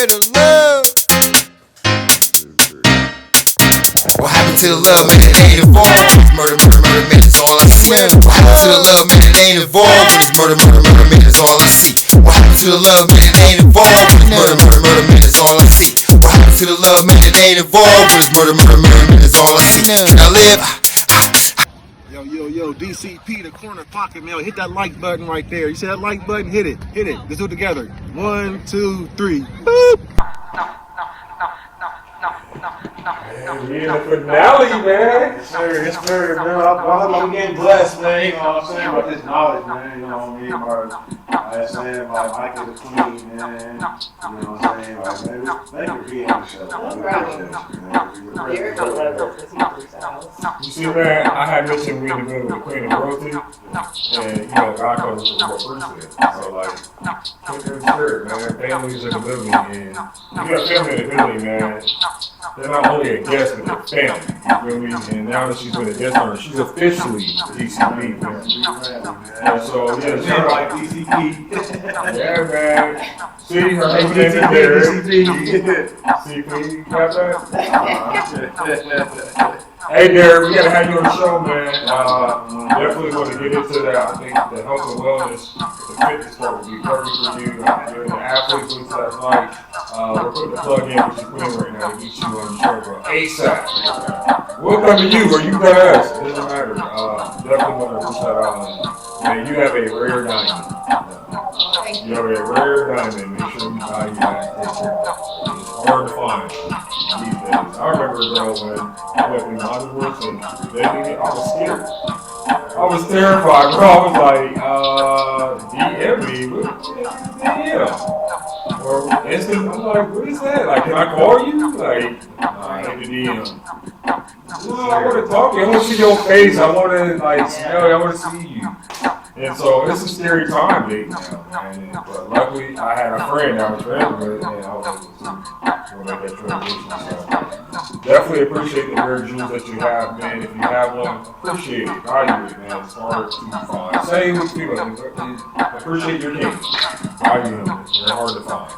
where the love? What happened to the love, man? It ain't involved. Murder, murder, murder, man, it's all I see. What happened to the love, man? It ain't involved. When it's murder, murder, murder, man, it's all I see. What happened to the love, man? It ain't involved. When it's murder, murder, murder, man, it's all I see. What happened to the love, man? It ain't involved. When it's murder, murder, murder, man, it's all I see. Can I live? Yo, DCP, the corner pocket, man. Hit that like button right there. You see that like button? Hit it. Let's do it together. 1, 2, 3. Boop. We in the finale, man. Yes, sir, man. I'm getting blessed, man. You know what I'm saying? About this knowledge, man. You know what I mean? I'm saying, like, Mica the queen, man. You know what I'm saying? Like, man, thank you for being on the show. You see, man, I had mentioned we in the middle of the Queen of Royalty, and, you know, God calls us what first is. So, like, think of the spirit, man. Families in the building, and you got family in the building, man. They're not only a guest, but they're family. You feel me? And now that she's been a guest on her, she's officially DCP, man. And so, yeah, she's like DCP. Yeah, man. See, her husband is there. CP, you got that? Hey, Derek, we gotta have you on the show, man. Definitely want to get into that. I think the health and wellness, the fitness part would be perfect for you. Doing the athletes week last night. We're putting the plug in with your queen right now to get you on the show, bro. ASAP. We'll come to you or you come to us. It doesn't matter. Definitely want to push that out. Man, you have a rare diamond. You have a rare diamond. Make sure you value that. It's hard to find these days. I remember, bro, when I went in my divorce and I was scared. I was terrified, bro. I was like, DM me? What is DM? Or instant, I'm like, what is that? Like, can I call you? Like, I hate the DM. Well, I want to talk to you. I want to see your face. I want to, like, smell you. I want to see you. And so it's a scary time, baby, now, man. But luckily, I had a friend I was friends with, and I was able to make that transition. So definitely appreciate the rare jewels that you have, man. If you have one, appreciate it, value it, man. It's hard to find. Same with people. Appreciate your king. Value them. They're hard to find.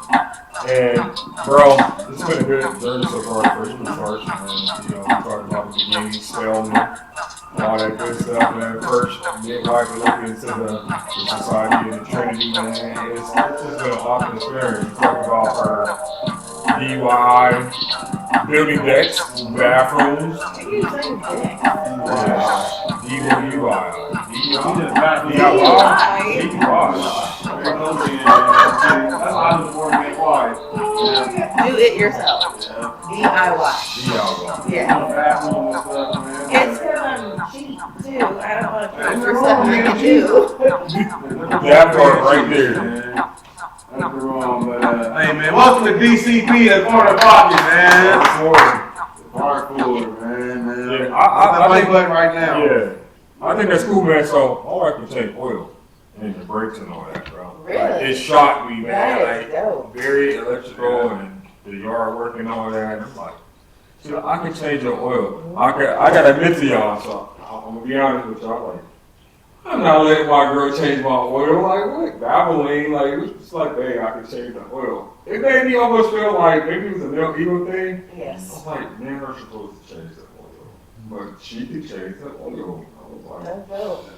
And bro, it's been a good journey so far. First was harsh, and you know, we talked about the beginning, spelling, all that good stuff, man. First, Midwife, looking into the society and the Trinity, man. It's just been an awesome experience. We talked about her DUI, building decks, bathrooms. DUI. Do it yourself. DIY. Yeah. It's cheap too. I don't want to pay for something I can do. That part right there. That's wrong, but hey man, welcome to DCP, the corner pocket, man. Park forward, man. Yeah, I think right now. Yeah, I think that's cool, man. So all I can take oil and the brakes and all that, bro. Really? Like, it shocked me, man. That is Like dope. very electrical and the yard work and all that. I'm like, see, I can change your oil. I got to admit to y'all, so I'm gonna be honest with y'all. Like, I'm not letting my girl change my oil. Like, what? Valvoline, like, it's like, hey, I can change the oil. It made me almost feel like maybe it was a male ego thing. Yes. I was like, man, I'm supposed to change the oil. But she could change the oil. I was like, That's dope.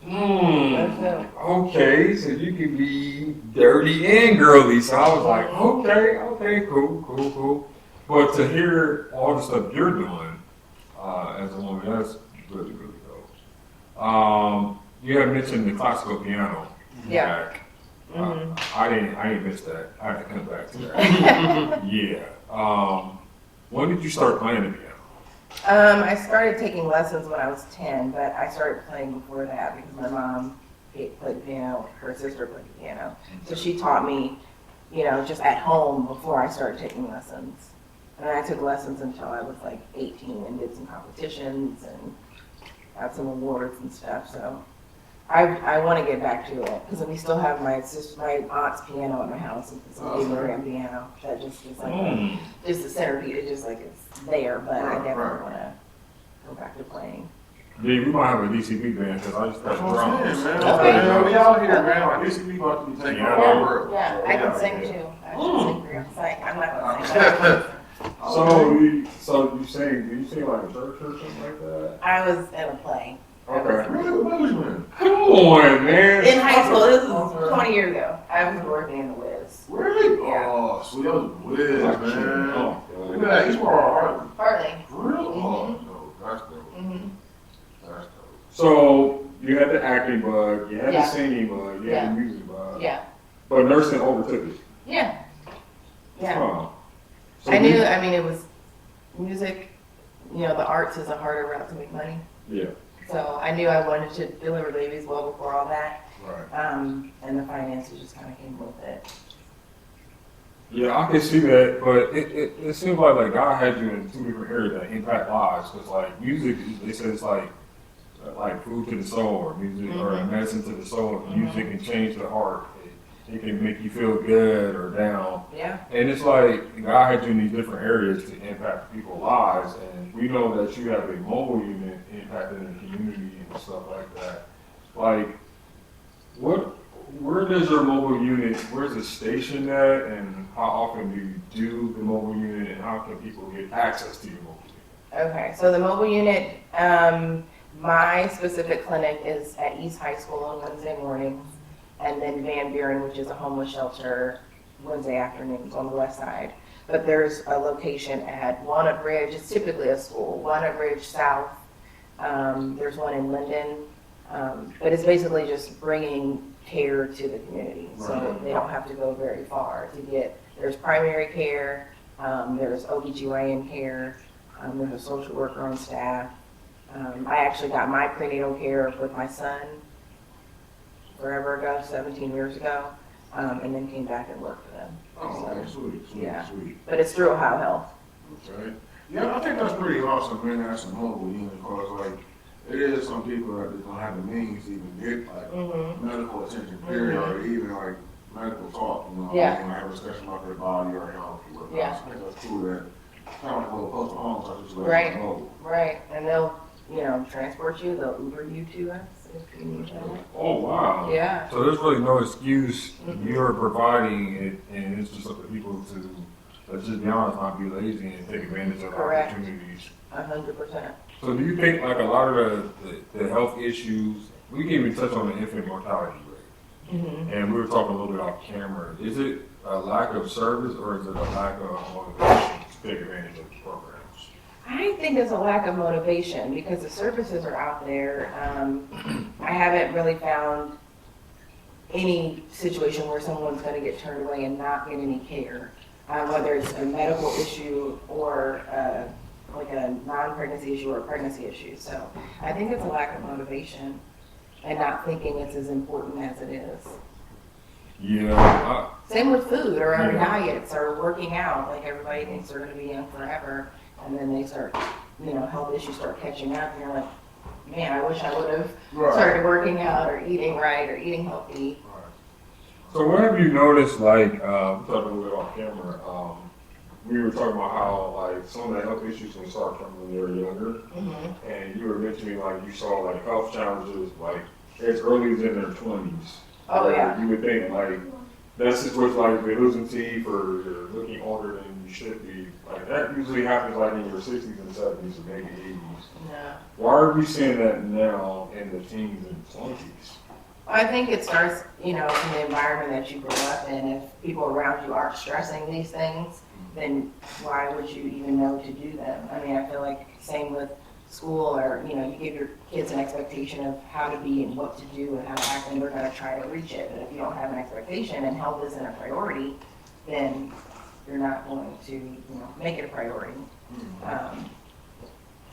Okay, so you can be dirty and girly. So I was like, okay, cool. But to hear all the stuff you're doing as a woman, that's really dope. You had mentioned the classical piano. Yeah. Back. I didn't miss that. I had to come back to that. Yeah. When did you start playing the piano? I started taking lessons when I was 10, but I started playing before that because my mom played the piano, her sister played the piano. So she taught me, you know, just at home before I started taking lessons. And I took lessons until I was like 18 and did some competitions and got some awards and stuff. So I want to get back to it because we still have my aunt's piano at my house. It's a big grand piano that just is like just a centerpiece. It just like it's there, but I definitely want to go back to playing. Yeah, we might have a DCB band because I just That's played what I'm drums. saying, man. Okay. Man, we out here, man. Like, these people about to be taking Yeah. over the world. Yeah, So, I can yeah, sing yeah. too. I can sing for you. It's like, I'm not gonna sing. So you sing? Do you sing like a church or something like that? I was in a play. Okay. Really? What was man? Come on, man. In high school, this was 20 years ago. I was working in the Wiz. Really? Yeah. Oh, sweet. That was Wiz, man. Oh, Look at that. He's more Harley. Partly. For real? Mhm. Oh, no. That's dope. Mm-hmm. That's dope. So you had the acting bug, you had Yeah. the singing bug, you Yeah. had the music bug. Yeah. But nursing overtook it. Yeah. Yeah. Huh. So I knew, you- I mean, it was music, you know, the arts is a harder route to make money. Yeah. So I knew I wanted to deliver babies well before all that. Right. And the finances just kind of came with it. Yeah, I can see that, but it seems like God had you in two different areas that impact lives. Because like music, they say it's like food to the soul, or music, or Mhm. medicine to the soul. Music can change the heart. It can make you feel good or down. Yeah. And it's like God had you in these different areas to impact people's lives, and we know that you have a mobile unit impacting the community and stuff like that. Like, where does your mobile unit, where's it stationed at, and how often do you do the mobile unit, and how can people get access to your mobile unit? Okay, so the mobile unit, my specific clinic is at East High School on Wednesday mornings, and then Van Buren, which is a homeless shelter, Wednesday afternoons on the west side. But there's a location at Walnut Ridge, it's typically a school, Walnut Ridge South. There's one in Linden, but it's basically just bringing care to the community. So Right. they don't have to go very far to get, there's primary care, there's OBGYN care, there's a social worker on staff. I actually got my prenatal care with my son forever ago, 17 years ago, and then came back and worked for them. Oh, okay. Sweet, sweet, Yeah. sweet. But it's through Ohio Health. Okay. Yeah, I think that's pretty awesome, man. That's a mobile unit, because like it is some people that just don't have the means to even get like Mm-hmm. medical attention, period, or even like medical talk. You know, Yeah. When I have a discussion about their body or health or whatnot. Yeah. So I think that's cool that kind of like a little postal home type situation. Right. Mobile. Right, and they'll, you know, transport you, they'll Uber you to us if you need that. Oh, wow. Yeah. So there's really no excuse. Mhm. You're providing it, and it's just up to people to, let's just be honest, not be lazy and take advantage of Correct. opportunities. 100%. So do you think like a lot of the health issues, we can even touch on the infant mortality rate, Mm-hmm. and we were talking a little bit off camera. Is it a lack of service, or is it a lack of motivation to take advantage of the programs? I think it's a lack of motivation because the services are out there. I haven't really found any situation where someone's going to get turned away and not get any care, whether it's a medical issue or like a non-pregnancy issue or a pregnancy issue. So I think it's a lack of motivation and not thinking it's as important as it is. Yeah, Same with food or our Yeah. diets or working out. Like everybody thinks they're going to be young forever, and then they start, you know, health issues start catching up, and you're like, man, I wish I would have Right. started working out or eating right or eating healthy. so what have you noticed, like, we talked a little bit off camera, we were talking about how, like, some of the health issues can start from when they were younger, Mm-hmm. and you were mentioning, like, you saw, like, health challenges, like, as early as in their 20s. Oh, Where yeah. You would think, like, that situation, like, if you're losing teeth or you're looking older than you should be, like, that usually happens, like, in your 60s and 70s or maybe 80s. Yeah. Why are we seeing that now in the teens and 20s? I think it starts, you know, in the environment that you grew up in. If people around you aren't stressing these things, then why would you even know to do them? I mean, I feel like same with school, or, you know, you give your kids an expectation of how to be and what to do and how to act, and they're going to try to reach it. But if you don't have an expectation and health isn't a priority, then you're not going to, you know, make it a priority.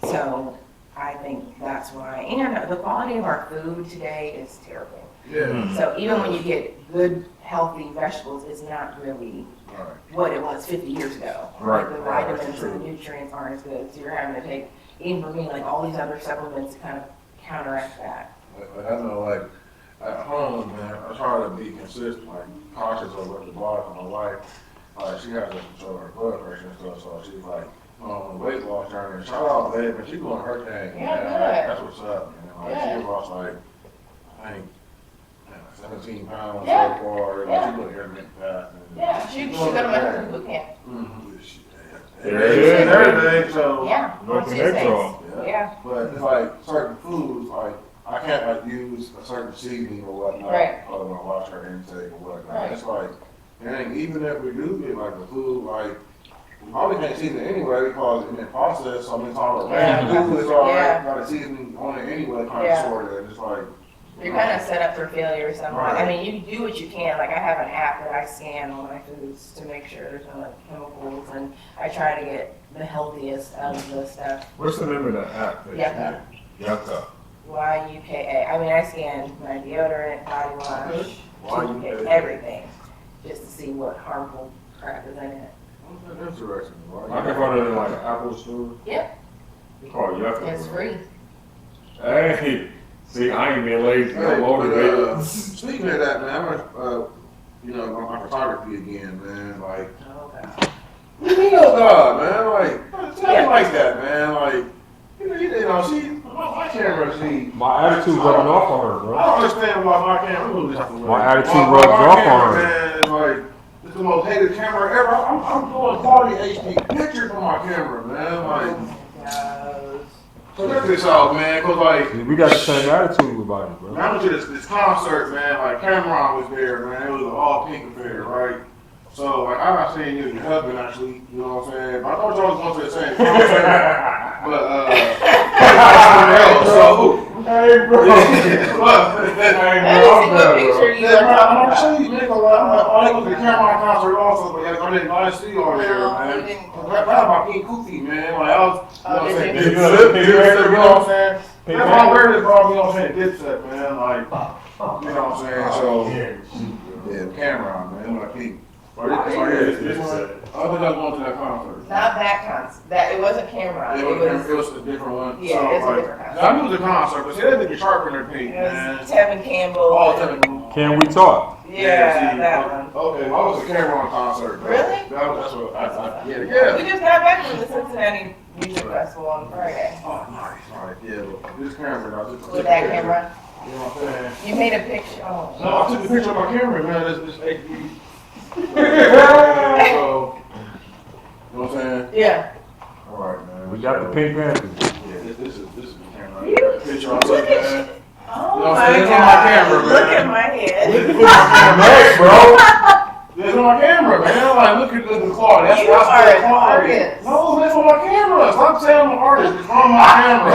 So I think that's why. And the quality of our food today is terrible. Yeah. So even when you get good, healthy vegetables, it's not really Right. what it was 50 years ago. Right, Like the right, vitamins that's and the true. nutrients aren't as good. So you're having to take, even for me, like all these other supplements to kind of counteract that. Like I know, like at home, man, I try to be consistent, like cautious of what the body of my wife. Like she has to control her blood pressure and stuff, so she's like weight loss journey. Shout out, babe, but she doing her thing. Yeah, man. good. That's what's up, man. Like, Yeah. she lost like, I think, 17 pounds Yeah. so far. Like, Yeah. she doing intermittent fasting. Yeah, she got my husband boot camp. Everything, so. Yeah, on Nothing Tuesdays. extra. Yeah. But it's like certain foods, like, I can't like use a certain seasoning or whatnot. Right. Other than watch her intake or whatnot. Right. It's like, and even if we do get like the food, like, we probably can't season it anyway because it's been processed so many times. Yeah. The food is already Yeah. got a seasoning on it anyway, kind Yeah. of sort of. It's like, You're kind of set up for failure somewhat. Right. I mean, you do what you can. Like, I have an app that I scan all my foods to make sure there's no like, chemicals, and I try to get the healthiest out of the stuff. What's the name of the app? Yucca. Yucca. YUKA. I mean, I scan my deodorant, body wash, YUKA. everything, just to see what harmful crap is in it. that's interesting. I can find it in like an Apple store. Yep. It's called Yucca. It's free. Hey, see, I ain't being lazy. I'm motivated. Speaking of that, man, I'm gonna, you know, my photography again, man. Like, Oh, God. what do you mean, oh God, man? Like, tell me like that, man. Like, you know, she, my camera, she. My attitude rubbing off on her, I bro. don't understand why my camera. My attitude rubs off on her. Man, like, it's the most hated camera ever. I'm doing quality HD pictures from my camera, man. Like, so check this out, man. Cause like, We got the same attitude about it, bro. I went to this concert, man. Like Cameron was there, man. It was an all pink affair, right? So like I not saying you and your husband actually, you know what I'm saying? But I thought y'all was going to the same concert. But so Hey, bro. look, Hey, Let bro, me I'm see what bad, picture bro. you yeah, are man, I'm talking gonna about. show you, man. I went to the Cameron concert also, but I didn't see y'all there, No, man. you didn't. That was my King Koofy, man. Like I was, you know what I'm saying? did you? You know what I'm saying? That's why I'm wearing this, bro. You know what I'm saying? Dipset, man. Like, you know what I'm saying? So, yeah, Cameron, man. That's my King. This one, I think I was going to that concert. Not that concert. That it wasn't Cameron. It was a different one. Yeah, So, it's a like, different concert. I knew it was a concert, but see, that nigga sharper than Pink, It man. was Tevin Campbell. All telling me. Can we talk? Yeah, see, that one. Okay, well, I was a Cameron concert. Bro. Really? That's what We yeah. just got back from the Cincinnati Music Festival on Friday. Oh, nice. All right, yeah, look, this camera, I took With that camera. You know what I'm saying? You made a picture. Oh. No, I took a picture of my camera, man. This HD. So, you know what I'm saying? Yeah. All right, man. We got the Pink Panthers. Yeah, this is the camera. Picture I took, Look at man. Oh You know what I'm my saying? It's on God. my camera, man. Look at my head. Look at my camera, bro. It's on my camera, man. Like, look at the quality. That's You are the an quality. artist. No, that's on my camera. Stop saying I'm an artist. It's on my camera.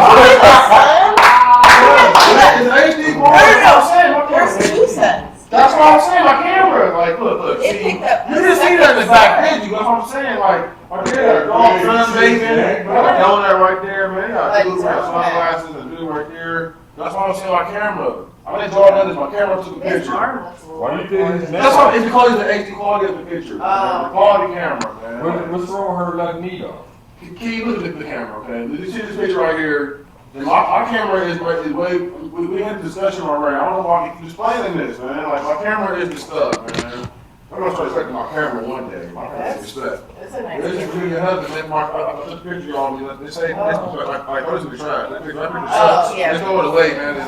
It's HD quality. I'm saying my There's camera. two sons. That's what I'm saying. My camera. Like, look. It See, picked up you the didn't see second that in the back son. page. That's what I'm saying. Like, right there, dog, sunbathing. Got a donut right there, man. Got dude with sunglasses and dude right there. That's why I'm saying my camera. I didn't draw nothing. My camera took a It's picture. harmless. Why you think his name? That's why it's because of the HD quality of the picture. Oh. The quality camera, man. What's wrong with her letting me go? Can you look at the camera, okay? You see this picture right here? And my camera is way. We had a discussion already. I don't know why I keep explaining this, man. Like my camera is the stuff, man. I'm gonna start expecting my camera one day. My camera is the stuff. It's a nice This is picture. really your husband. Man, I took a picture of y'all. They say, like, oh, this is the trash. That picture Oh, sucks. yeah. Let's go the way, man. Hold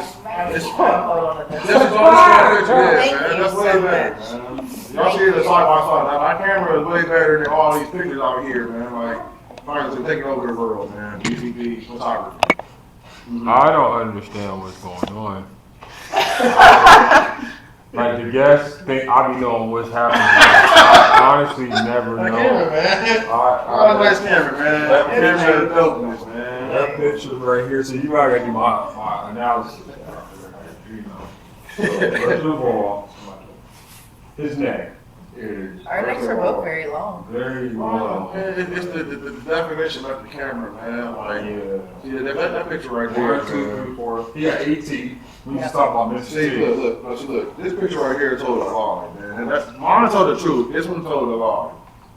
on a This minute. is all this picture is, Thank man. you That's so way much. better, man. Y'all see it side by side. Now, my camera is way better than all these pictures out here, man. Like, finally taking over the world, man. BCP photography. I don't understand what's going on. Like the guests think I be knowing what's happening. I honestly never My know. camera, man. I- Nice camera, man. That Camera picture- is dopeness, man. That picture right here, so you gotta do my analysis. You know. First of all, his neck is Our necks are both very long. very Oh, long. man, it's the definition of the camera, man. Like, Yeah. see that picture right there. 1, 2, 3, 4. He got 18. We just talk about Mr. See, T. look. This picture right here told a lie, man. And that's mine told the truth. This one told a lie.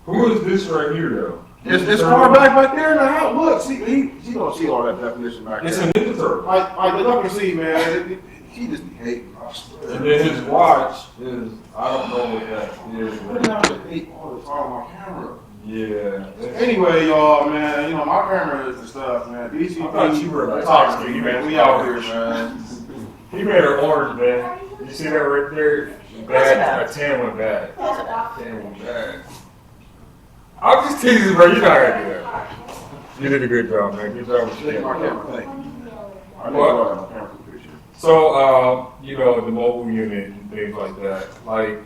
Who is this right here though? It's far back there in the house. Look, see, he don't see all that definition back It's there. a Ninja Turtle. Like the duck can see, man. He just be hating. I swear. And then his watch is, I don't know what that is. Put it out the hate all the time on my camera. Yeah. Anyway, y'all, man, you know, my grandmother and stuff, man. DCP, I thought you were like toxic, you man. made We out here, man. He made her orange, man. You see that right there? Bad. A 10 went bad. 10 went bad. I'm just teasing, bro. You're not gonna do that. You did a good job, man. Good job with Take my your camera, thank you. I What? know my camera picture. So, you know, the mobile unit and things like that. Like,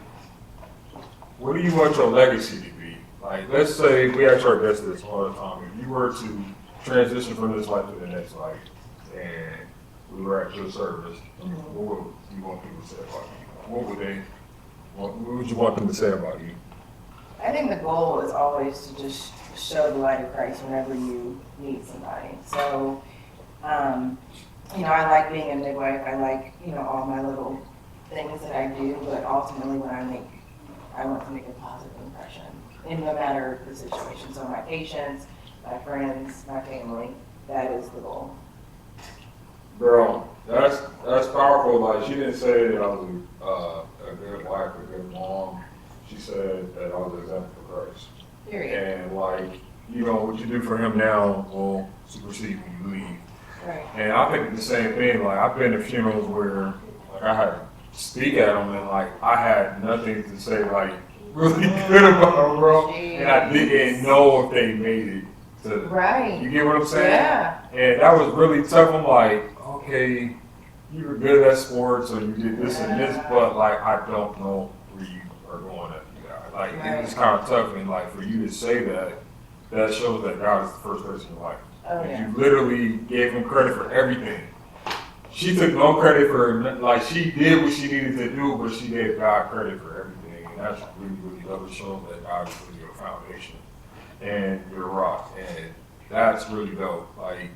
what do you want your legacy to be? Like, let's say we ask our guests this all the time. If you were to transition from this life to the next life, and we were at your service, what would you want people to say about you? What would you want them to say about you? I think the goal is always to just show the light of Christ whenever you meet somebody. So, you know, I like being a midwife. I like, you know, all my little things that I do, but ultimately I want to make a positive impression in no matter the situation. So my patients, my friends, my family, that is the goal. Girl, that's powerful. Like, she didn't say that I was a good wife, a good mom. She said that I was an example for Christ. Period. And like, you know, what you do for him now will supersede when you leave. Right. And I think the same thing. Like, I've been to funerals where like I had to speak at them and like I had nothing to say like really good about them, bro. Jeez. And I didn't know if they made it to. Right. You get what I'm saying? Yeah. And that was really tough. I'm like, okay, you were good at sports or you did this and this, but like I don't know where you are going at. Like, Right. it was kind of tough, and like for you to say that, that shows that God is the first person in your life. Oh, And yeah. you literally gave him credit for everything. She took no credit for, like, she did what she needed to do, but she gave God credit for everything. And that's really, really dope. It shows that God is really your foundation and your rock. And that's really dope. Like,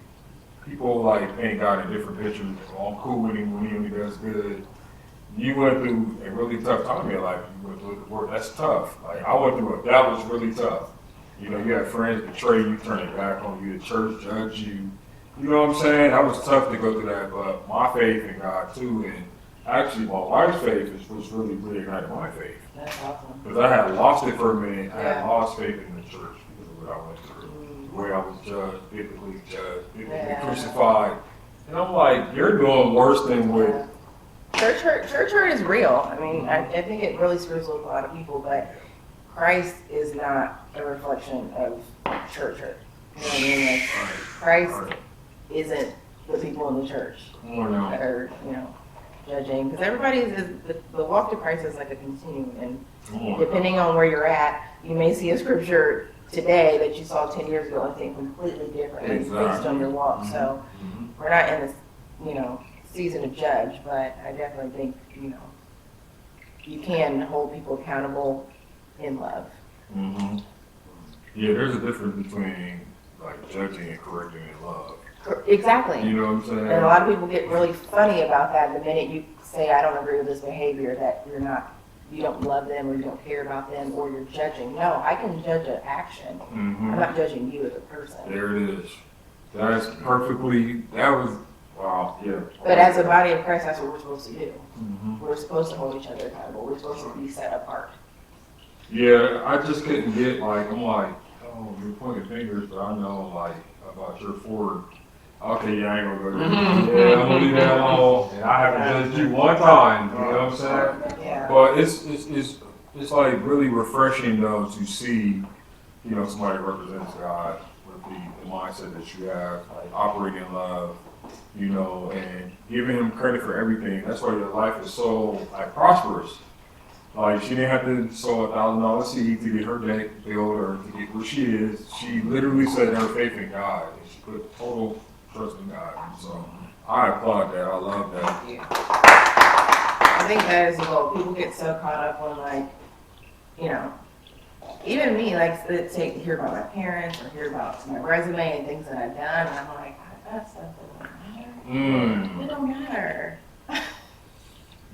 people like paint God in different pictures. Oh, I'm cool with him when he only does good. You went through a really tough time in your life. You went through the work. That's tough. Like, I went through it. That was really tough. You know, you had friends betray you, turn it back on you, the church judge you. You know what I'm saying? That was tough to go through that, but my faith in God too, and actually my wife's faith was really reignited my faith. That's awesome. Because I had lost it for a minute. I had Yeah. lost faith in the church because of what I went through. The way I was judged, biblically Yeah. crucified. And I'm like, you're doing worse than what. Church hurt is real. I mean, I think it really screws with a lot of people, but Christ is not a reflection of church hurt. You know what I mean? Like, Christ isn't the people in the church that are, you know, judging. Because everybody is, the walk to Christ is like a continuum. And depending on where you're at, you may see a scripture today that you saw 10 years ago and think completely differently based on your walk. So we're not in this, you know, season to judge, but I definitely think, you know, you can hold people accountable in love. Mm-hmm. Yeah, there's a difference between like judging and correcting in love. Exactly. You know what I'm saying? And a lot of people get really funny about that the minute you say, I don't agree with this behavior, that you don't love them or you don't care about them or you're judging. No, I can judge an action. Mm-hmm. I'm not judging you as a person. There it is. That was, wow, yeah. But as a body of Christ, that's what we're supposed to do. Mm-hmm. We're supposed to hold each other accountable. We're supposed to be set apart. Yeah, I just couldn't get like, I'm like, oh, you're pointing fingers, but I know like about your forward. Okay, yeah, I ain't gonna go there. Yeah, I'm gonna leave that alone. And I haven't judged you one time, you know what I'm saying? Yeah. But it's like really refreshing though to see, you know, somebody represents God with the mindset that you have, like operating in love, you know, and giving him credit for everything. That's why your life is so like prosperous. Like, she didn't have to sow $1,000 seed to get her day built or to get where she is. She literally set her faith in God, and she put total trust in God. So I applaud that. I love that. Yeah. I think that is the goal. People get so caught up on, like, you know, even me, like, hear about my parents or hear about my resume and things that I've done, and I'm like, that stuff doesn't matter. It don't matter.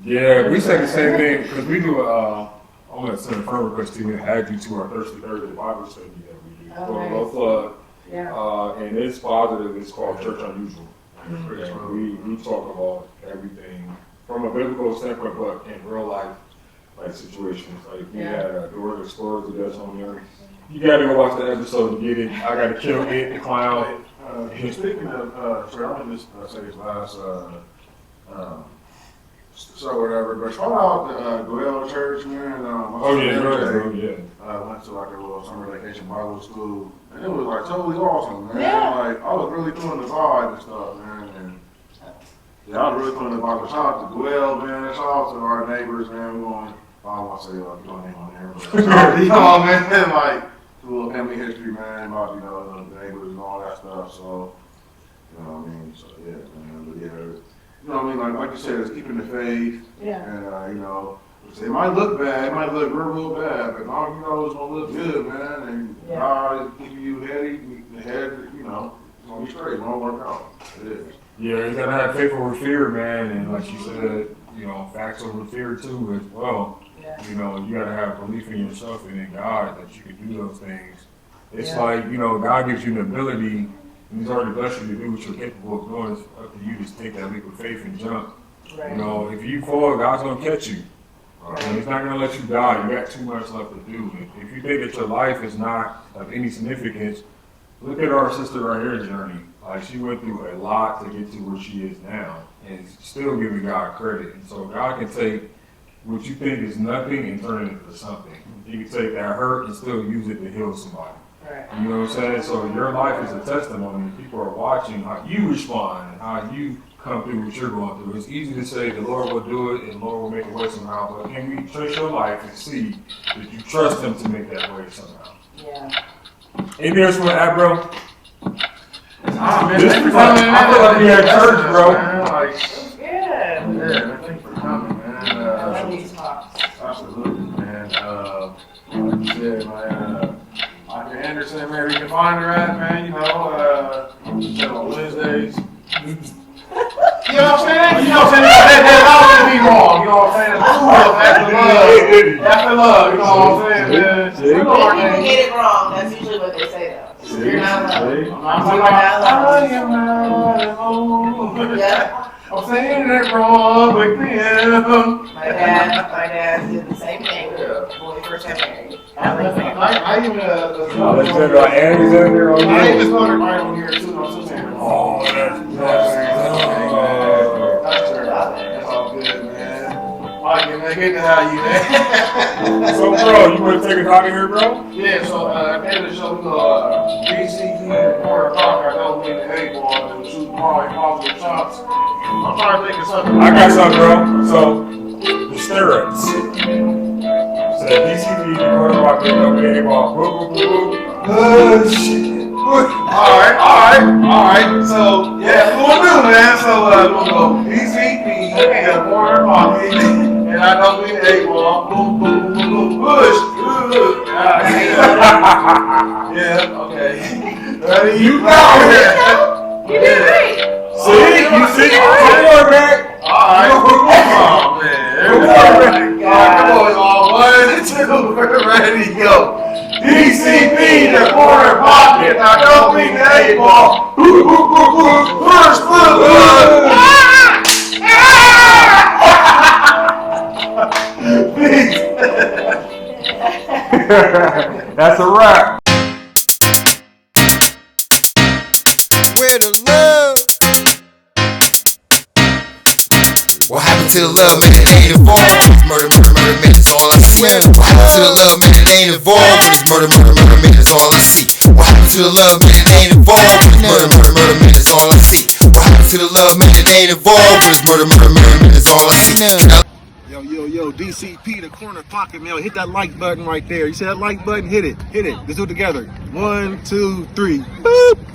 Yeah, we say the same thing because we do I'm going to send a friend request to you and add you to our Thursday Bible study that we do. Oh, nice. Low Flood. Yeah. And it's positive. It's called Church Unusual. And we talk about everything from a biblical standpoint, but in real life, like situations. Like we had Doors Explorers with us on there. You gotta go watch the episode to get it. I gotta kill it, the clown. Speaking of, sorry, I'm gonna just say this last so whatever, but shout out the Goel Church, man. Oh yeah, Went to like a little summer vacation Bible school, and it was like totally awesome, man. Yeah. Like I was really feeling the vibe and stuff, man. And yeah, I was really feeling the vibe. Shout out to Goel, man. Shout out to our neighbors, man. We going, I don't want to say your name on there, but you know, man, like a little family history, man, about the neighbors and all that stuff. So you know what I mean. So yeah, man. But yeah. You know what I mean? Like you said, it's keeping the faith. Yeah. And, it might look bad, it might look real bad, but as long as you know it's going to look good, man, and God is keeping you head, it's going to be straight, it's going to work out. It is. Yeah, you gotta have faith over fear, man, and like you said, facts over fear too as well. Yeah. You gotta have belief in yourself and in God that you can do those things. It's like, God gives you an ability, and He's already blessed you to do what you're capable of doing. It's up to you to take that leap of faith and jump. Right. If you fall, God's gonna catch you. And He's not gonna let you die. You got too much left to do. If you think that your life is not of any significance, look at our sister right here's journey. Like, she went through a lot to get to where she is now, and still giving God credit. And so God can take what you think is nothing and turn it into something. He can take that hurt and still use it to heal somebody. Right. You know what I'm saying? So your life is a testimony. People are watching how you respond and how you come through what you're going through. It's easy to say the Lord will do it and the Lord will make a way somehow, but can we trace your life and see that you trust Him to make that way somehow? Yeah. Anything else you want to add, bro? Man, This thanks is for like, coming, I feel like we at church, bro. Good. Yeah, man, thanks for coming, man. I love these talks. Absolutely, man. Like you said, man, Mica Anderson, man, you can find her at, man, on Wednesdays. You know what I'm saying? That always be wrong. You know what I'm saying? After love. You know what I'm saying, man? When people get it wrong, that's usually what they say, though. You're not loved. You are not loved. Yeah. I'm saying that wrong, but yeah. My dad did the same thing when we first got married. I even Alexander on I here. even started right on here too. I'm saying. Oh, That's all good, man. Mike, man, good to have you, man. So, bro, you want to take us out of here, bro? Yeah, so at the end of the show, we go BCP, corner clock, I don't mean the 8 ball, and shoot probably positive shots. I'm trying to think of something. I got something, bro. So, the stirrups. So, DCP, the corner rock, don't be any ball. Boop, boop, boop, boop. Shit. Alright. So, yeah, we'll do, man. So, we'll go BCP, and corner clock, and I don't mean the 8 ball. Boom, boom, boom, boom, push. Yeah, okay. Ready? You got it. You did great. See? You see? Come on, man. Alright. Oh, man. Come on, y'all. 1, 2, we're ready to go. DCP, the corner pocket. Now, don't mean the 8 ball. Push, That's a wrap. Where the love? What happened to the love, man? It ain't involved. Murder, man, it's all I see. What happened to the love, man? It ain't involved. When it's murder, man, it's all I see. What happened to the love, man? It ain't involved. When it's murder, man, it's all I see. What happened to the love, man? It ain't involved. When it's murder, man, it's all I see. Yo, DCP, the corner pocket mail. Hit that like button right there. You see that like button? Hit it. Let's do it together. 1, 2, 3. Boop.